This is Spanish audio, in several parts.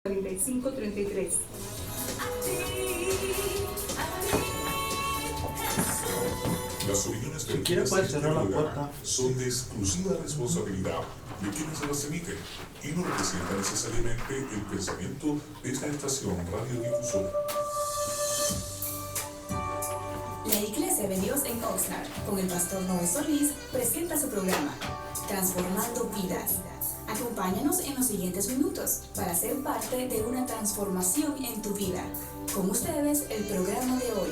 35-33. Las opiniones Si quiere puede cerrar la puerta. son de exclusiva responsabilidad de quienes las emiten y no representan necesariamente el pensamiento de esta estación radiodifusora. La Iglesia de Dios en Oxnard, con el pastor Noé Solís, presenta su programa, Transformando Vidas. Acompáñanos en los siguientes minutos para ser parte de una transformación en tu vida. Con ustedes, el programa de hoy.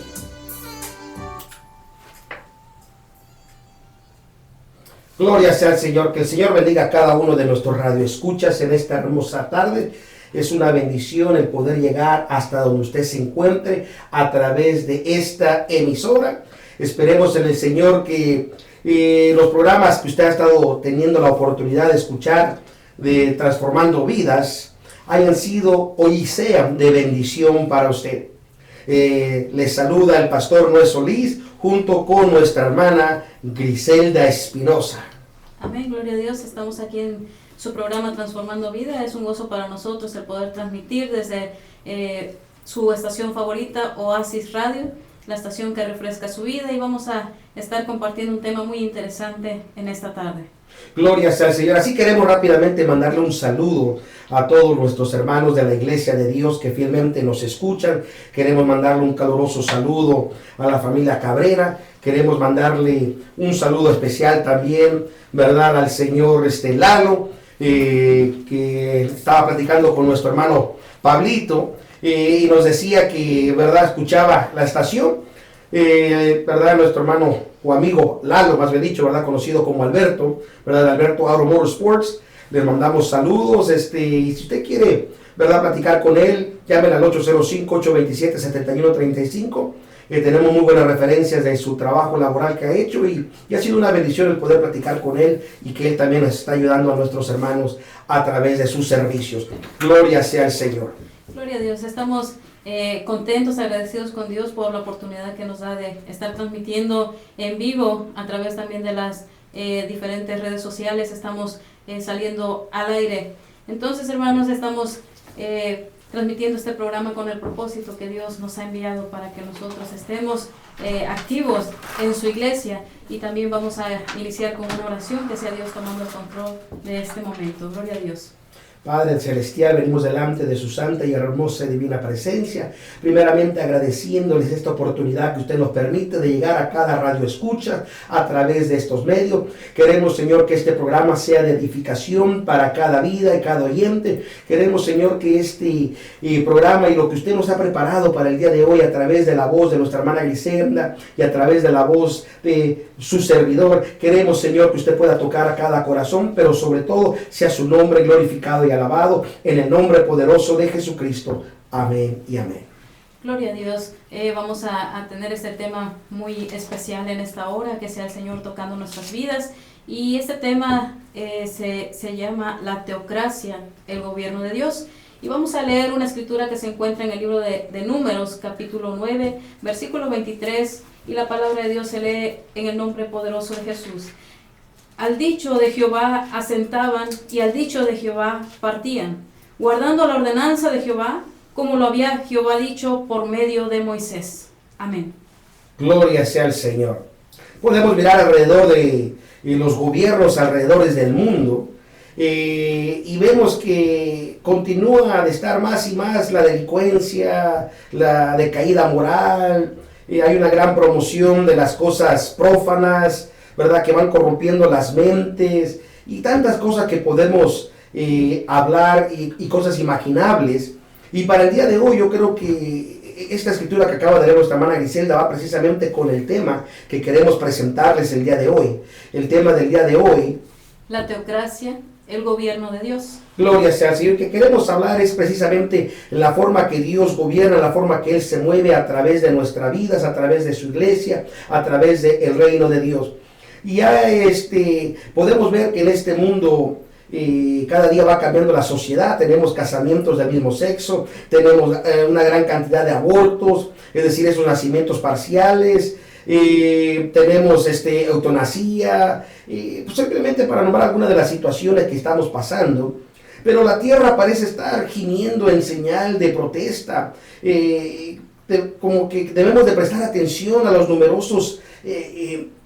Gloria sea al Señor, que el Señor bendiga a cada uno de nuestros radioescuchas en esta hermosa tarde. Es una bendición el poder llegar hasta donde usted se encuentre a través de esta emisora. Esperemos en el Señor que los programas que usted ha estado teniendo la oportunidad de escuchar de Transformando Vidas hayan sido hoy sean de bendición para usted. Les saluda el pastor Noé Solís junto con nuestra hermana Griselda Espinosa. Amén, gloria a Dios. Estamos aquí en su programa Transformando Vida. Es un gozo para nosotros el poder transmitir desde su estación favorita, Oasis Radio, la estación que refresca su vida, y vamos a estar compartiendo un tema muy interesante en esta tarde. Gloria sea al Señor. Así queremos rápidamente mandarle un saludo a todos nuestros hermanos de la Iglesia de Dios que fielmente nos escuchan. Queremos mandarle un caluroso saludo a la familia Cabrera. Queremos mandarle un saludo especial también, ¿verdad?, al señor Lalo, que estaba platicando con nuestro hermano Pablito, y nos decía que, ¿verdad?, escuchaba la estación. ¿Verdad? Nuestro hermano o amigo Lalo, más bien dicho, ¿verdad?, conocido como Alberto, ¿verdad?, Alberto Auto Motorsports. Les mandamos saludos, y si usted quiere, ¿verdad?, platicar con él, llamen al 805-827-7135. Tenemos muy buenas referencias de su trabajo laboral que ha hecho, y ha sido una bendición el poder platicar con él, y que él también nos está ayudando a nuestros hermanos a través de sus servicios. Gloria sea al Señor. Gloria a Dios. Estamos contentos, agradecidos con Dios por la oportunidad que nos da de estar transmitiendo en vivo a través también de las diferentes redes sociales. Estamos saliendo al aire. Entonces, hermanos, estamos transmitiendo este programa con el propósito que Dios nos ha enviado para que nosotros estemos activos en su iglesia, y también vamos a iniciar con una oración, que sea Dios tomando el control de este momento. Gloria a Dios. Padre Celestial, venimos delante de su santa y hermosa y divina presencia, primeramente agradeciéndoles esta oportunidad que usted nos permite de llegar a cada radio escucha a través de estos medios. Queremos, Señor, que este programa sea de edificación para cada vida y cada oyente. Queremos, Señor, que este programa y lo que usted nos ha preparado para el día de hoy a través de la voz de nuestra hermana Griselda y a través de la voz de su servidor, queremos, Señor, que usted pueda tocar a cada corazón, pero sobre todo sea su nombre glorificado y alabado en el nombre poderoso de Jesucristo. Amén y amén. Gloria a Dios. Vamos a tener este tema muy especial en esta hora, que sea el Señor tocando nuestras vidas, y este tema se llama la teocracia, el gobierno de Dios. Y vamos a leer una escritura que se encuentra en el libro de Números, capítulo 9, versículo 23, y la palabra de Dios se lee en el nombre poderoso de Jesús. Al dicho de Jehová asentaban, y al dicho de Jehová partían, guardando la ordenanza de Jehová, como lo había Jehová dicho por medio de Moisés. Amén. Gloria sea al Señor. Podemos mirar alrededor de los gobiernos alrededor del mundo, y vemos que continúa de estar más y más la delincuencia, la decaída moral, y hay una gran promoción de las cosas prófanas, ¿verdad?, que van corrompiendo las mentes, y tantas cosas que podemos hablar, y cosas imaginables. Y para el día de hoy yo creo que esta escritura que acaba de leer nuestra hermana Griselda va precisamente con el tema que queremos presentarles el día de hoy. El tema del día de hoy: la teocracia, el gobierno de Dios. Gloria sea al Señor. Que queremos hablar es precisamente la forma que Dios gobierna, la forma que Él se mueve a través de nuestras vidas, a través de su iglesia, a través del reino de Dios. Y ya podemos ver que en este mundo cada día va cambiando la sociedad. Tenemos casamientos del mismo sexo, tenemos una gran cantidad de abortos, es decir, esos nacimientos parciales, tenemos eutanasia, pues simplemente para nombrar algunas de las situaciones que estamos pasando. Pero la tierra parece estar gimiendo en señal de protesta. Como que debemos de prestar atención a los numerosos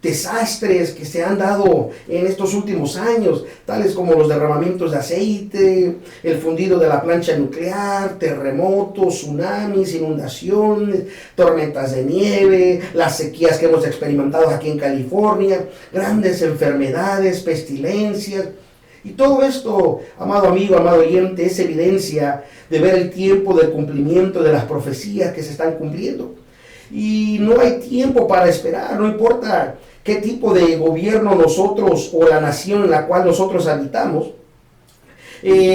desastres que se han dado en estos últimos años, tales como los derramamientos de aceite, el fundido de la plancha nuclear, terremotos, tsunamis, inundaciones, tormentas de nieve, las sequías que hemos experimentado aquí en California, grandes enfermedades, pestilencias. Y todo esto, amado amigo, amado oyente, es evidencia de ver el tiempo del cumplimiento de las profecías que se están cumpliendo. Y no hay tiempo para esperar, no importa qué tipo de gobierno nosotros o la nación en la cual nosotros habitamos,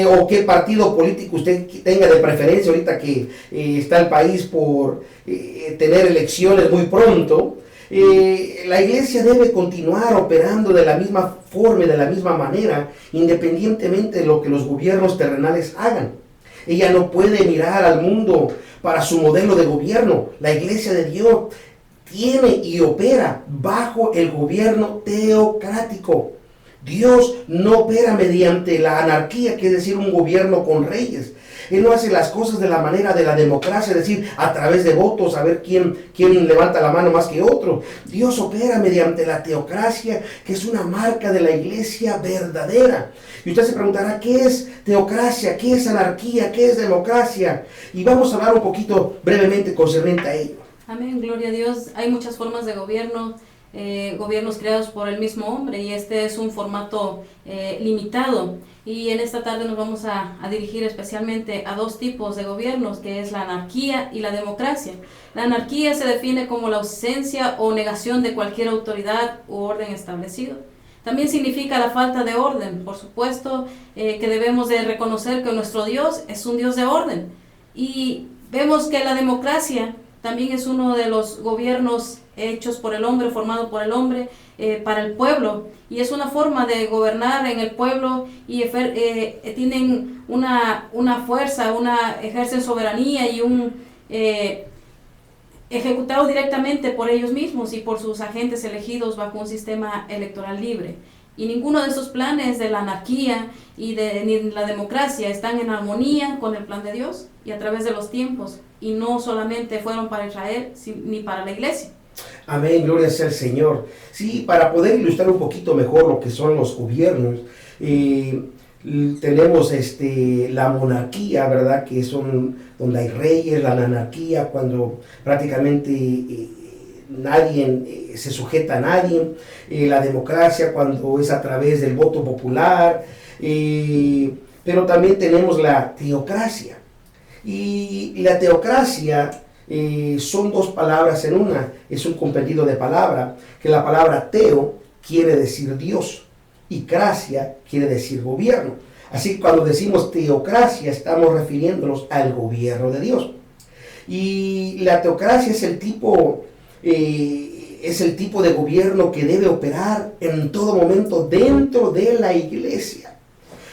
o qué partido político usted tenga de preferencia ahorita que está el país por tener elecciones muy pronto. La iglesia debe continuar operando de la misma forma y de la misma manera, independientemente de lo que los gobiernos terrenales hagan. Ella no puede mirar al mundo para su modelo de gobierno. La iglesia de Dios tiene y opera bajo el gobierno teocrático. Dios no opera mediante la anarquía, que es decir, un gobierno con reyes. Él no hace las cosas de la manera de la democracia, es decir, a través de votos, a ver quién levanta la mano más que otro. Dios opera mediante la teocracia, que es una marca de la iglesia verdadera. Y usted se preguntará, ¿qué es teocracia? ¿Qué es anarquía? ¿Qué es democracia? Y vamos a hablar un poquito brevemente concerniente a ello. Amén, gloria a Dios. Hay muchas formas de gobierno, gobiernos creados por el mismo hombre, y este es un formato limitado. Y en esta tarde nos vamos a dirigir especialmente a dos tipos de gobiernos, que es la anarquía y la democracia. La anarquía se define como la ausencia o negación de cualquier autoridad u orden establecido. También significa la falta de orden. Por supuesto que debemos de reconocer que nuestro Dios es un Dios de orden. Y vemos que la democracia también es uno de los gobiernos hechos por el hombre, formado por el hombre, para el pueblo, y es una forma de gobernar en el pueblo, y tienen una fuerza, ejercen soberanía y ejecutados directamente por ellos mismos y por sus agentes elegidos bajo un sistema electoral libre. Y ninguno de esos planes de la anarquía ni de la democracia están en armonía con el plan de Dios y a través de los tiempos, y no solamente fueron para Israel, ni para la iglesia. Amén, gloria sea al Señor. Sí, para poder ilustrar un poquito mejor lo que son los gobiernos, tenemos la monarquía, ¿verdad? Que son donde hay reyes, la anarquía, cuando prácticamente nadie se sujeta a nadie, la democracia, cuando es a través del voto popular, pero también tenemos la teocracia. Y la teocracia son dos palabras en una, es un compendio de palabra, que la palabra teo quiere decir Dios y cracia quiere decir gobierno. Así que cuando decimos teocracia estamos refiriéndonos al gobierno de Dios. Y la teocracia es el tipo de gobierno que debe operar en todo momento dentro de la iglesia.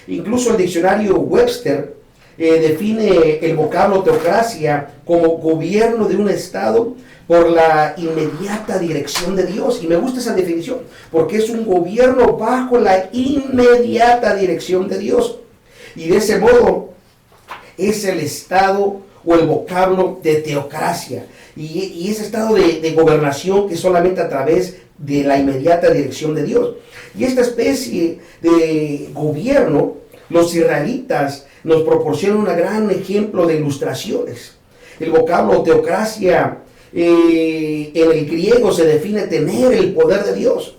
Incluso el diccionario Webster define el vocablo teocracia como gobierno de un estado por la inmediata dirección de Dios. Y me gusta esa definición, porque es un gobierno bajo la inmediata dirección de Dios. Y de ese modo es el estado o el vocablo de teocracia. Y ese estado de gobernación que es solamente a través de la inmediata dirección de Dios. Y esta especie de gobierno, los israelitas nos proporciona un gran ejemplo de ilustraciones. El vocablo teocracia en el griego se define tener el poder de Dios.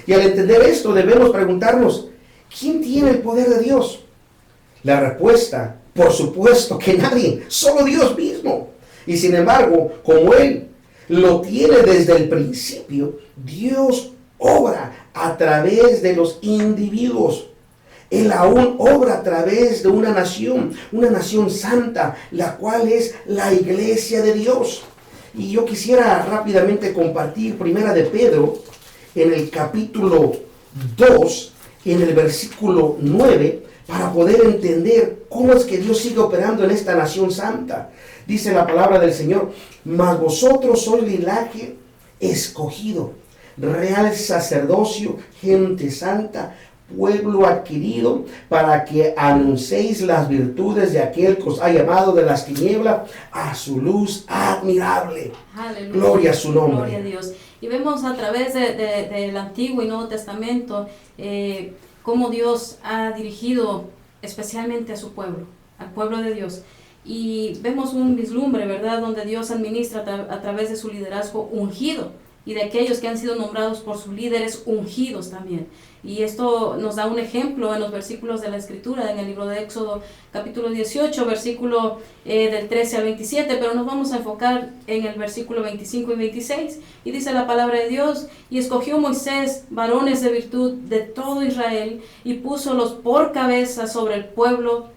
Y al entender esto debemos preguntarnos, ¿quién tiene el poder de Dios? La respuesta, por supuesto que nadie, solo Dios mismo. Y sin embargo, como Él lo tiene desde el principio, Dios obra a través de los individuos. Él aún obra a través de una nación santa, la cual es la iglesia de Dios. Y yo quisiera rápidamente compartir Primera de Pedro, en el capítulo 2, en el versículo 9, para poder entender cómo es que Dios sigue operando en esta nación santa. Dice la palabra del Señor, mas vosotros sois linaje escogido, real sacerdocio, gente santa, pueblo adquirido, para que anunciéis las virtudes de aquel que os ha llamado de las tinieblas a su luz admirable. Aleluya. Gloria a su nombre. Gloria a Dios. Y vemos a través del Antiguo y Nuevo Testamento cómo Dios ha dirigido especialmente a su pueblo, al pueblo de Dios. Y vemos un vislumbre, ¿verdad?, donde Dios administra a través de su liderazgo ungido y de aquellos que han sido nombrados por sus líderes ungidos también. Y esto nos da un ejemplo en los versículos de la Escritura, en el libro de Éxodo, capítulo 18, versículo del 13 al 27, pero nos vamos a enfocar en el versículo 25 y 26. Y dice la palabra de Dios: y escogió Moisés varones de virtud de todo Israel, y púsolos por cabeza sobre el pueblo,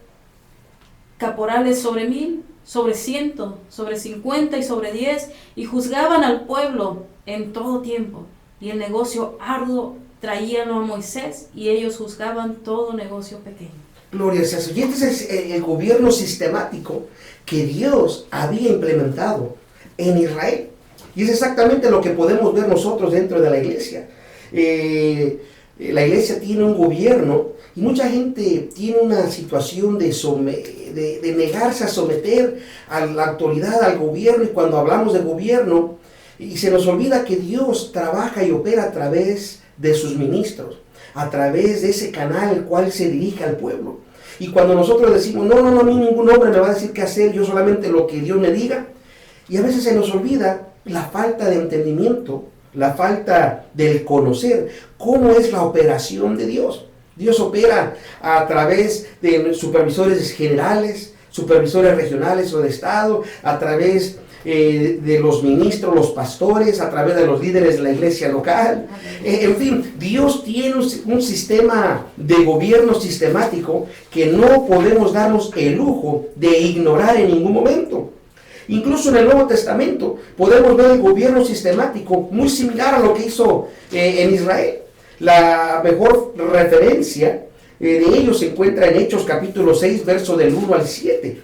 caporales sobre 1000, sobre 100, sobre 50 y sobre 10, y juzgaban al pueblo en todo tiempo. Y el negocio arduo traíanlo a Moisés, y ellos juzgaban todo negocio pequeño. Gloria a Dios. Y este es el gobierno sistemático que Dios había implementado en Israel. Y es exactamente lo que podemos ver nosotros dentro de la iglesia. La iglesia tiene un gobierno, y mucha gente tiene una situación de negarse a someter a la autoridad, al gobierno. Y cuando hablamos de gobierno, y se nos olvida que Dios trabaja y opera a través de sus ministros, a través de ese canal al cual se dirige al pueblo. Y cuando nosotros decimos, no, a mí ningún hombre me va a decir qué hacer, yo solamente lo que Dios me diga, y a veces se nos olvida la falta de entendimiento, la falta del conocer cómo es la operación de Dios. Dios opera a través de supervisores generales, supervisores regionales o de estado, a través de los ministros, los pastores, a través de los líderes de la iglesia local. En fin, Dios tiene un sistema de gobierno sistemático que no podemos darnos el lujo de ignorar en ningún momento. Incluso en el Nuevo Testamento podemos ver el gobierno sistemático muy similar a lo que hizo en Israel. La mejor referencia de ello se encuentra en Hechos capítulo 6, verso del 1 al 7.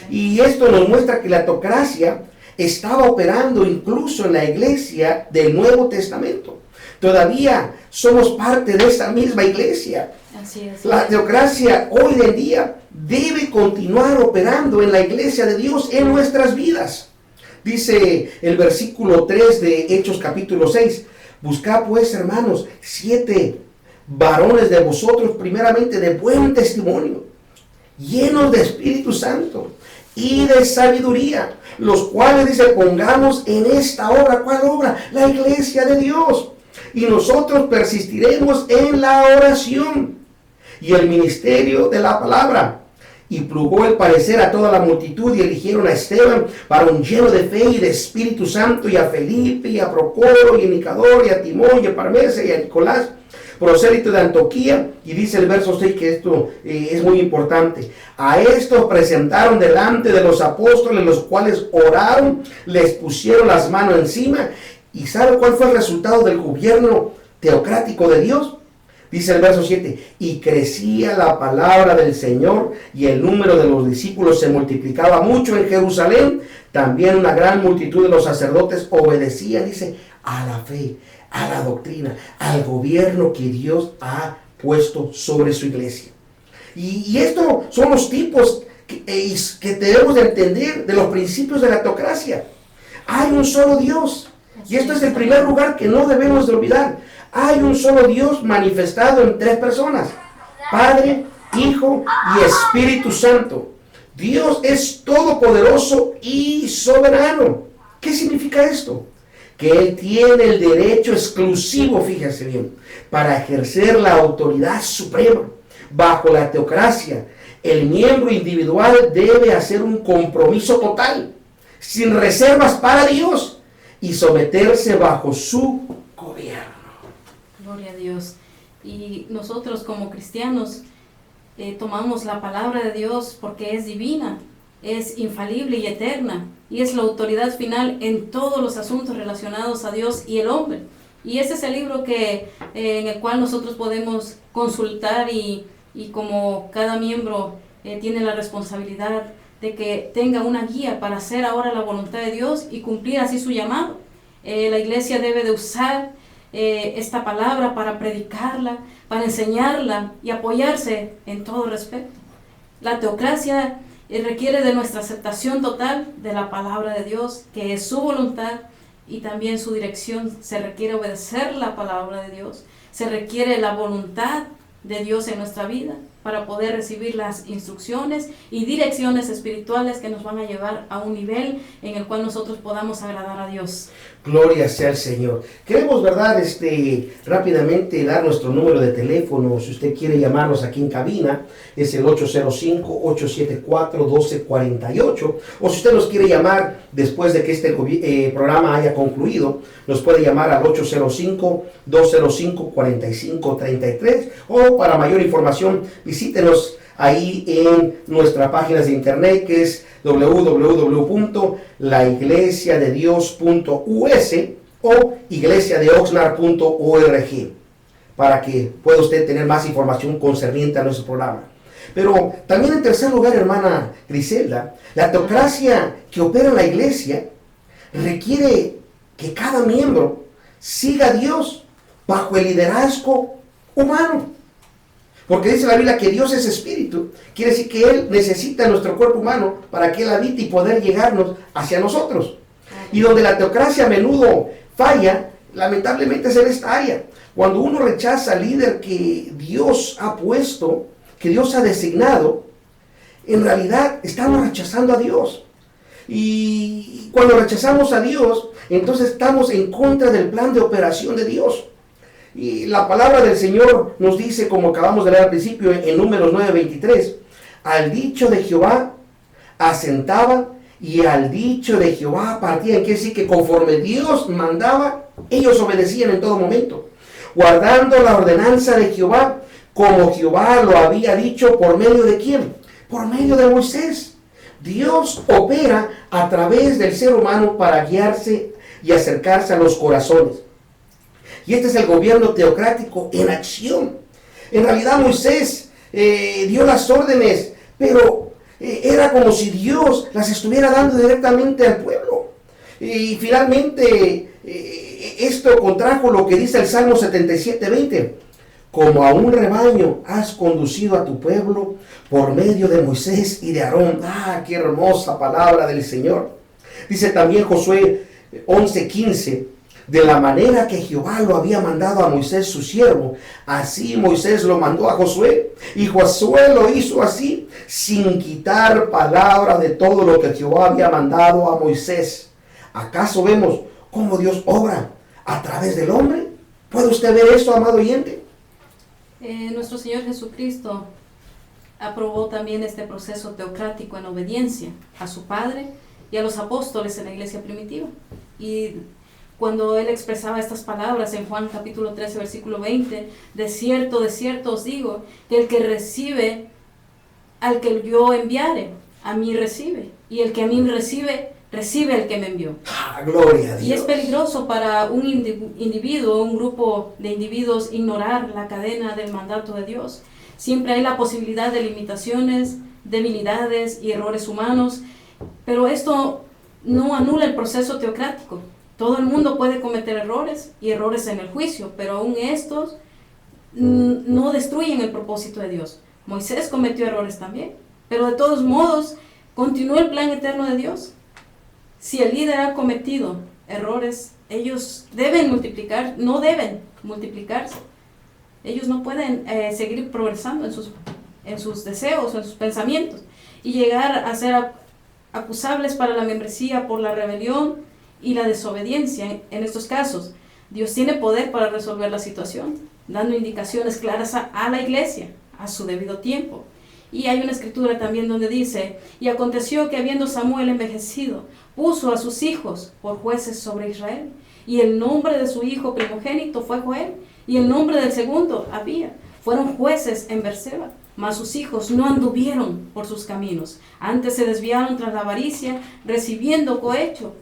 Y esto nos muestra que la teocracia estaba operando incluso en la iglesia del Nuevo Testamento. Todavía somos parte de esta misma iglesia. Así es. La teocracia hoy en día debe continuar operando en la iglesia de Dios en nuestras vidas. Dice el versículo 3 de Hechos capítulo 6: buscad pues, hermanos, 7 varones de vosotros, primeramente de buen testimonio, llenos de Espíritu Santo y de sabiduría, los cuales, dice, pongamos en esta obra. ¿Cuál obra? La iglesia de Dios. Y nosotros persistiremos en la oración y el ministerio de la palabra. Y plugó el parecer a toda la multitud, y eligieron a Esteban, varón lleno de fe y de Espíritu Santo, y a Felipe, y a Procoro, y a Nicador, y a Timón, y a Parmesa, y a Nicolás, prosélito de Antioquía. Y dice el verso 6 que esto es muy importante: a estos presentaron delante de los apóstoles, los cuales oraron, les pusieron las manos encima. ¿Y sabe cuál fue el resultado del gobierno teocrático de Dios? Dice el verso 7: y crecía la palabra del Señor, y el número de los discípulos se multiplicaba mucho en Jerusalén. También una gran multitud de los sacerdotes obedecían, dice, a la fe, a la doctrina, al gobierno que Dios ha puesto sobre su iglesia. Y estos son los tipos que debemos de entender de los principios de la teocracia. Hay un solo Dios, y esto es el primer lugar que no debemos de olvidar. Hay un solo Dios manifestado en 3 personas: Padre, Hijo y Espíritu Santo. Dios es todopoderoso y soberano. ¿Qué significa esto? Que Él tiene el derecho exclusivo, fíjense bien, para ejercer la autoridad suprema. Bajo la teocracia, el miembro individual debe hacer un compromiso total, sin reservas para Dios, y someterse bajo su gobierno. Gloria a Dios. Y nosotros como cristianos tomamos la palabra de Dios porque es divina, es infalible y eterna, y es la autoridad final en todos los asuntos relacionados a Dios y el hombre. Y ese es el libro en el cual nosotros podemos consultar, y como cada miembro tiene la responsabilidad de que tenga una guía para hacer ahora la voluntad de Dios y cumplir así su llamado. La iglesia debe de usar esta palabra para predicarla, para enseñarla y apoyarse en todo respecto. La teocracia requiere de nuestra aceptación total de la palabra de Dios, que es su voluntad y también su dirección. Se requiere obedecer la palabra de Dios, se requiere la voluntad de Dios en nuestra vida para poder recibir las instrucciones y direcciones espirituales que nos van a llevar a un nivel en el cual nosotros podamos agradar a Dios. Gloria sea al Señor. Queremos, ¿verdad? Rápidamente dar nuestro número de teléfono. Si usted quiere llamarnos aquí en cabina, es el 805-874-1248. O si usted nos quiere llamar después de que este programa haya concluido, nos puede llamar al 805-205-4533. O para mayor información, visítenos ahí en nuestra página de internet, que es www.laiglesiadedios.us o iglesiadeoxnard.org, para que pueda usted tener más información concerniente a nuestro programa. Pero también, en tercer lugar, hermana Griselda, la teocracia que opera en la iglesia requiere que cada miembro siga a Dios bajo el liderazgo humano. Porque dice la Biblia que Dios es espíritu. Quiere decir que Él necesita nuestro cuerpo humano para que Él habite y poder llegarnos hacia nosotros. Y donde la teocracia a menudo falla, lamentablemente, es en esta área. Cuando uno rechaza al líder que Dios ha puesto, que Dios ha designado, en realidad estamos rechazando a Dios. Y cuando rechazamos a Dios, entonces estamos en contra del plan de operación de Dios. Y la palabra del Señor nos dice, como acabamos de leer al principio en Números 9:23, al dicho de Jehová asentaba y al dicho de Jehová partían. Quiere decir que conforme Dios mandaba, ellos obedecían en todo momento, guardando la ordenanza de Jehová, como Jehová lo había dicho. ¿Por medio de quién? Por medio de Moisés. Dios opera a través del ser humano para guiarse y acercarse a los corazones. Y este es el gobierno teocrático en acción. En realidad Moisés dio las órdenes, pero era como si Dios las estuviera dando directamente al pueblo. Y finalmente esto contrajo lo que dice el Salmo 77:20. Como a un rebaño has conducido a tu pueblo por medio de Moisés y de Aarón. ¡Ah, qué hermosa palabra del Señor! Dice también Josué 11:15. De la manera que Jehová lo había mandado a Moisés su siervo, así Moisés lo mandó a Josué, y Josué lo hizo así, sin quitar palabra de todo lo que Jehová había mandado a Moisés. ¿Acaso vemos cómo Dios obra a través del hombre? ¿Puede usted ver esto, amado oyente? Nuestro Señor Jesucristo aprobó también este proceso teocrático en obediencia a su Padre y a los apóstoles en la iglesia primitiva. Y cuando Él expresaba estas palabras en Juan capítulo 13, versículo 20, de cierto os digo, que el que recibe al que yo enviare, a mí recibe, y el que a mí recibe, recibe al que me envió. ¡Ah, gloria a Dios! Y es peligroso para un individuo, un grupo de individuos, ignorar la cadena del mandato de Dios. Siempre hay la posibilidad de limitaciones, debilidades y errores humanos, pero esto no anula el proceso teocrático. Todo el mundo puede cometer errores y errores en el juicio, pero aún estos no destruyen el propósito de Dios. Moisés cometió errores también, pero de todos modos continuó el plan eterno de Dios. Si el líder ha cometido errores, ellos deben no deben multiplicarse. Ellos no pueden seguir progresando en sus deseos o en sus pensamientos y llegar a ser acusables para la membresía por la rebelión y la desobediencia. En estos casos, Dios tiene poder para resolver la situación, dando indicaciones claras a la iglesia a su debido tiempo. Y hay una escritura también donde dice: y aconteció que habiendo Samuel envejecido, puso a sus hijos por jueces sobre Israel, y el nombre de su hijo primogénito fue Joel, y el nombre del segundo Abía. Fueron jueces en Berseba, mas sus hijos no anduvieron por sus caminos, antes se desviaron tras la avaricia, recibiendo cohecho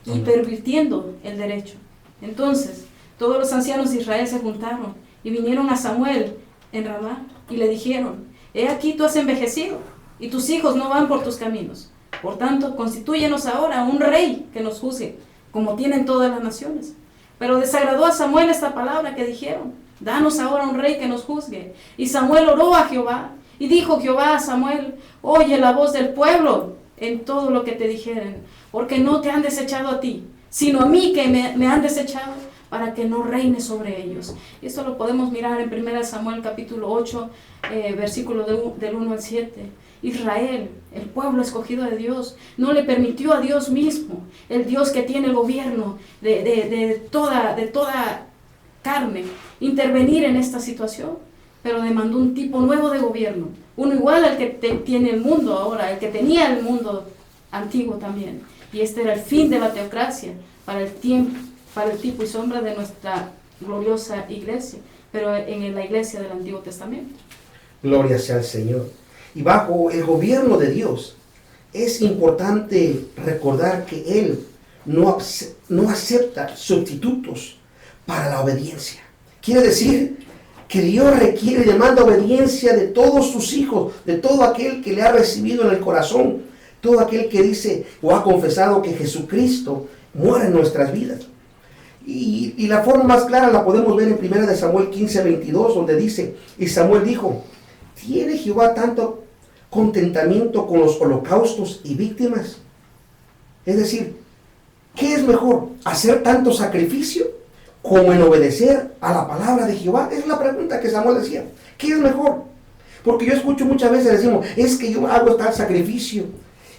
y pervirtiendo el derecho. Entonces todos los ancianos de Israel se juntaron y vinieron a Samuel en Ramá y le dijeron: he aquí tú has envejecido y tus hijos no van por tus caminos, por tanto constitúyenos ahora un rey que nos juzgue como tienen todas las naciones. Pero desagradó a Samuel esta palabra que dijeron, Danos ahora un rey que nos juzgue. Y Samuel oró a Jehová, y dijo Jehová a Samuel, oye la voz del pueblo en todo lo que te dijeren, porque no te han desechado a ti, sino a mí que me han desechado, para que no reine sobre ellos. Esto lo podemos mirar en 1 Samuel capítulo 8, versículo del 1 al 7. Israel, el pueblo escogido de Dios, no le permitió a Dios mismo, el Dios que tiene el gobierno de toda carne, intervenir en esta situación, pero demandó un tipo nuevo de gobierno, uno igual al que tiene el mundo ahora, el que tenía el mundo antiguo también. Y este era el fin de la teocracia para el tipo y sombra de nuestra gloriosa iglesia, pero en la iglesia del Antiguo Testamento. Gloria sea al Señor. Y bajo el gobierno de Dios es importante recordar que Él no acepta sustitutos para la obediencia. Quiere decir que Dios requiere y demanda obediencia de todos sus hijos, de todo aquel que le ha recibido en el corazón, todo aquel que dice o ha confesado que Jesucristo muere en nuestras vidas. Y la forma más clara la podemos ver en 1 Samuel 15, 22, donde dice, y Samuel dijo, ¿tiene Jehová tanto contentamiento con los holocaustos y víctimas? Es decir, ¿qué es mejor? ¿Hacer tanto sacrificio como en obedecer a la palabra de Jehová? Es la pregunta que Samuel decía. ¿Qué es mejor? Porque yo escucho muchas veces decimos, es que yo hago tal sacrificio,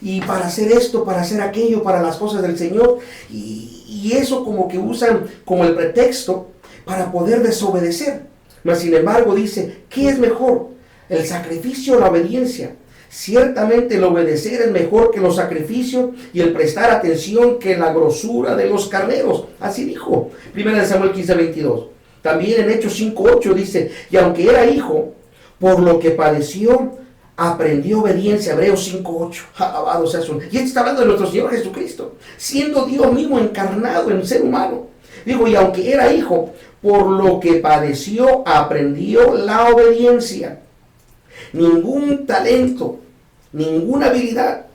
y para hacer esto, para hacer aquello, para las cosas del Señor, y eso como que usan como el pretexto para poder desobedecer. Mas sin embargo dice, ¿qué es mejor? ¿El sacrificio o la obediencia? Ciertamente el obedecer es mejor que los sacrificios y el prestar atención que la grosura de los carneros. Así dijo 1 Samuel 15, 22. También en Hechos 5, 8 dice, y aunque era hijo, por lo que padeció, aprendió obediencia. Hebreos 5, 8. Alabado sea su nombre. Y está hablando de nuestro Señor Jesucristo, siendo Dios mismo encarnado en ser humano. Digo, y aunque era hijo, por lo que padeció, aprendió la obediencia. Ningún talento, ninguna habilidad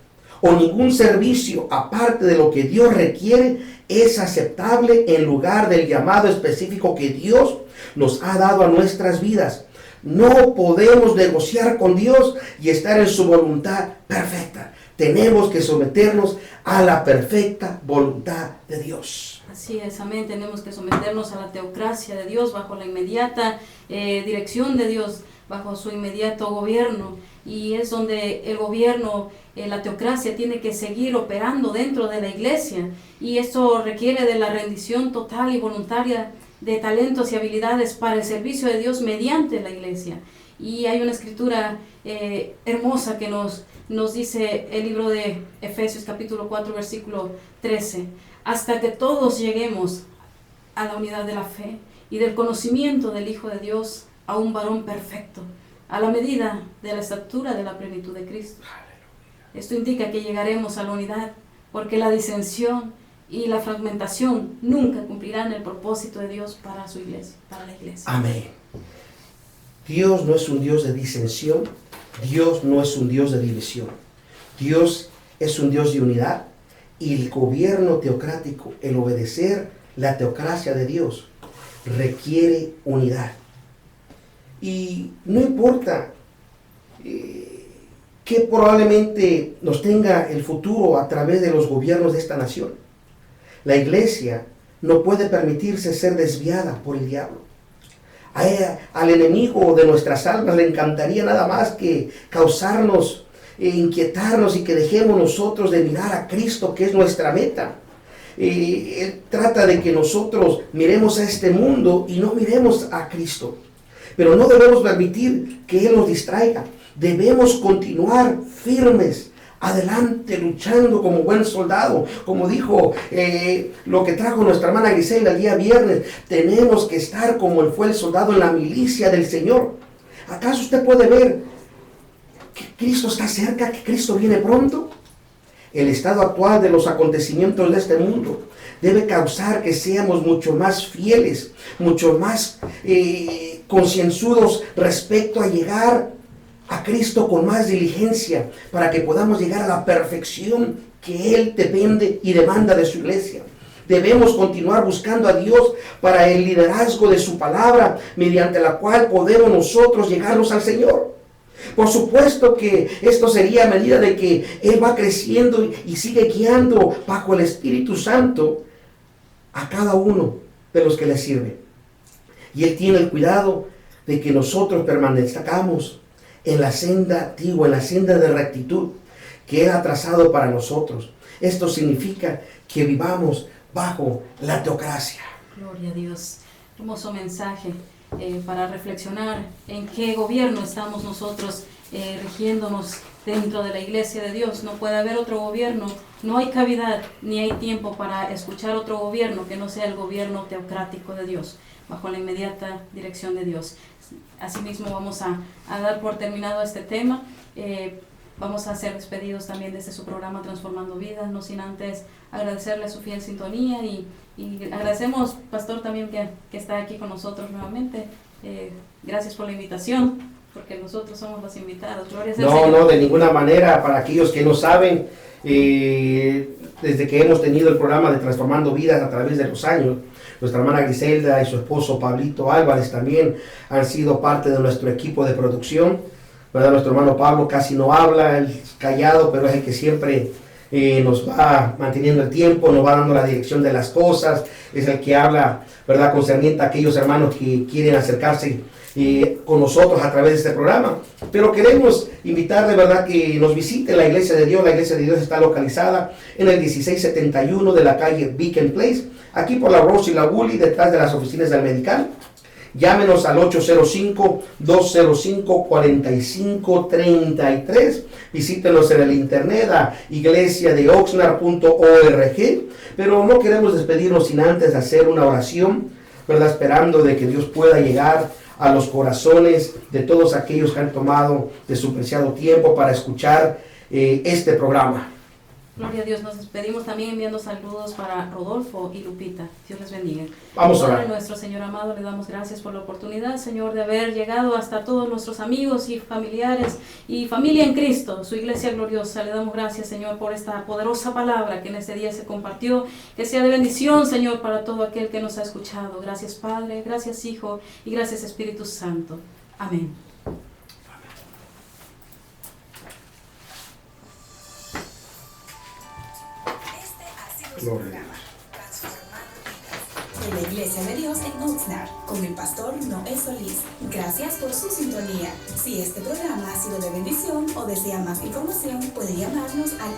o ningún servicio aparte de lo que Dios requiere es aceptable en lugar del llamado específico que Dios nos ha dado a nuestras vidas. No podemos negociar con Dios y estar en su voluntad perfecta. Tenemos que someternos a la perfecta voluntad de Dios. Así es, amén. Tenemos que someternos a la teocracia de Dios bajo la inmediata dirección de Dios, bajo su inmediato gobierno. Y es donde el gobierno, la teocracia, tiene que seguir operando dentro de la iglesia. Y esto requiere de la rendición total y voluntaria de talentos y habilidades para el servicio de Dios mediante la iglesia. Y hay una escritura hermosa que nos dice el libro de Efesios capítulo 4 versículo 13, hasta que todos lleguemos a la unidad de la fe y del conocimiento del Hijo de Dios, a un varón perfecto, a la medida de la estatura de la plenitud de Cristo. Esto indica que llegaremos a la unidad, porque la disensión y la fragmentación nunca cumplirán el propósito de Dios para su iglesia, para la iglesia. Amén. Dios no es un Dios de disensión, Dios no es un Dios de división. Dios es un Dios de unidad, y el gobierno teocrático, el obedecer la teocracia de Dios, requiere unidad. Y no importa que probablemente nos tenga el futuro a través de los gobiernos de esta nación, la iglesia no puede permitirse ser desviada por el diablo. Al enemigo de nuestras almas le encantaría nada más que causarnos, inquietarnos, y que dejemos nosotros de mirar a Cristo, que es nuestra meta. Él trata de que nosotros miremos a este mundo y no miremos a Cristo. Pero no debemos permitir que Él nos distraiga. Debemos continuar firmes, adelante, luchando como buen soldado. Como dijo lo que trajo nuestra hermana Griselda el día viernes, tenemos que estar como fue el soldado en la milicia del Señor. ¿Acaso usted puede ver que Cristo está cerca, que Cristo viene pronto? El estado actual de los acontecimientos de este mundo debe causar que seamos mucho más fieles, mucho más concienzudos respecto a llegar a Cristo con más diligencia, para que podamos llegar a la perfección que Él depende y demanda de su iglesia. Debemos continuar buscando a Dios para el liderazgo de su palabra, mediante la cual podemos nosotros llegarnos al Señor. Por supuesto que esto sería a medida de que Él va creciendo y sigue guiando bajo el Espíritu Santo a cada uno de los que le sirven. Y Él tiene el cuidado de que nosotros permanezcamos en la senda antigua, en la senda de rectitud que Él ha trazado para nosotros. Esto significa que vivamos bajo la teocracia. Gloria a Dios. Hermoso mensaje para reflexionar en qué gobierno estamos nosotros rigiéndonos dentro de la iglesia de Dios. No puede haber otro gobierno, no hay cavidad ni hay tiempo para escuchar otro gobierno que no sea el gobierno teocrático de Dios, bajo la inmediata dirección de Dios. Asimismo vamos a dar por terminado este tema. Vamos a ser despedidos también desde su programa Transformando Vidas, no sin antes agradecerle su fiel sintonía y agradecemos, Pastor, también que está aquí con nosotros nuevamente. Gracias por la invitación, porque nosotros somos los invitados. Gloria al Señor. No, de ninguna manera. Para aquellos que no saben, desde que hemos tenido el programa de Transformando Vidas a través de los años, nuestra hermana Griselda y su esposo Pablito Álvarez también han sido parte de nuestro equipo de producción, ¿verdad? Nuestro hermano Pablo casi no habla, él es callado, pero es el que siempre nos va manteniendo el tiempo, nos va dando la dirección de las cosas, es el que habla, ¿verdad?, concerniente a aquellos hermanos que quieren acercarse con nosotros a través de este programa. Pero queremos invitar de verdad que nos visite la Iglesia de Dios. La Iglesia de Dios está localizada en el 1671 de la calle Beacon Place, aquí por la Rose y la Woolley, detrás de las oficinas del Medical. Llámenos al 805-205-4533. Visítenos en el internet a iglesiadeoxnard.org. Pero no queremos despedirnos sin antes hacer una oración, ¿verdad?, esperando de que Dios pueda llegar a los corazones de todos aquellos que han tomado de su preciado tiempo para escuchar este programa. Gloria a Dios. Nos despedimos también enviando saludos para Rodolfo y Lupita. Dios les bendiga. Vamos a orar. Padre nuestro, Señor amado, le damos gracias por la oportunidad, Señor, de haber llegado hasta todos nuestros amigos y familiares y familia en Cristo, su iglesia gloriosa. Le damos gracias, Señor, por esta poderosa palabra que en este día se compartió. Que sea de bendición, Señor, para todo aquel que nos ha escuchado. Gracias, Padre, gracias, Hijo, y gracias, Espíritu Santo. Amén. Su programa, Transformando Vidas, de la Iglesia de Dios en Oxnard, con el pastor Noé Solís. Gracias por su sintonía. Si este programa ha sido de bendición o desea más información, puede llamarnos al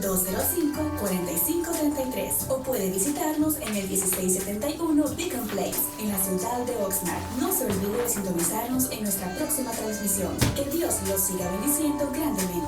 805-205-4533 o puede visitarnos en el 1671 Beacon Place, en la ciudad de Oxnard. No se olvide de sintonizarnos en nuestra próxima transmisión. Que Dios los siga bendiciendo grandemente.